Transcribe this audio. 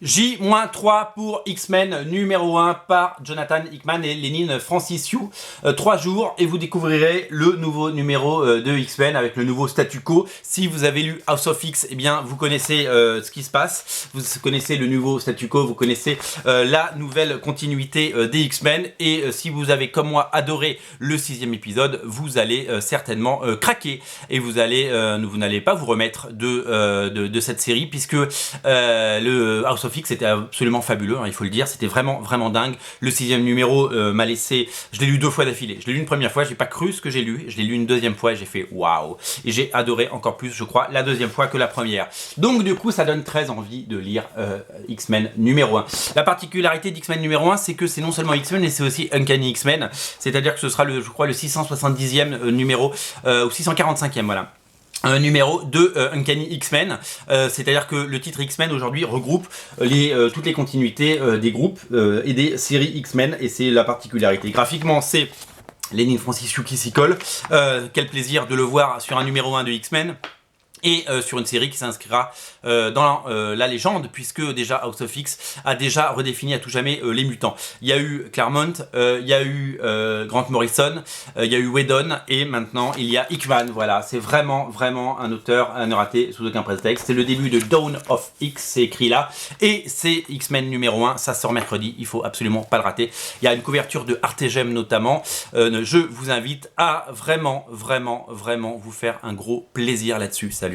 J-3 pour X-Men numéro 1 par Jonathan Hickman et Lenin Francis Yu. 3 jours et vous découvrirez le nouveau numéro de X-Men avec le nouveau statu quo. Si vous avez lu House of X, eh bien vous connaissez ce qui se passe. Vous connaissez le nouveau statu quo, vous connaissez la nouvelle continuité des X-Men. Et si vous avez comme moi adoré le 6e épisode, vous allez certainement craquer. Et vous n'allez pas vous remettre de cette série puisque le House of X était absolument fabuleux, hein, il faut le dire, c'était vraiment dingue. Le 6e numéro m'a laissé, je l'ai lu 2 fois d'affilée, je l'ai lu une première fois, j'ai pas cru ce que j'ai lu, je l'ai lu une 2e fois et j'ai fait waouh, et j'ai adoré encore plus, je crois, la 2e fois que la première. Donc du coup ça donne très envie de lire X-Men numéro 1. La particularité d'X-Men numéro 1, c'est que c'est non seulement X-Men mais c'est aussi Uncanny X-Men, c'est-à-dire que ce sera je crois le 670e numéro ou 645e, voilà. Un numéro de Uncanny X-Men, c'est-à-dire que le titre X-Men aujourd'hui regroupe toutes les continuités des groupes et des séries X-Men, et c'est la particularité. Graphiquement, c'est Lenin Francis Yu qui s'y colle. Quel plaisir de le voir sur un numéro 1 de X-Men. Et sur une série qui s'inscrira dans la légende, puisque déjà House of X a déjà redéfini à tout jamais les mutants. Il y a eu Claremont, il y a eu Grant Morrison, il y a eu Whedon, et maintenant il y a Hickman. Voilà, c'est vraiment un auteur à ne rater sous aucun prétexte. C'est le début de Dawn of X, c'est écrit là, et c'est X-Men numéro 1, ça sort mercredi, il faut absolument pas le rater. Il y a une couverture de Artegem notamment. Je vous invite à vraiment vous faire un gros plaisir là-dessus. Salut.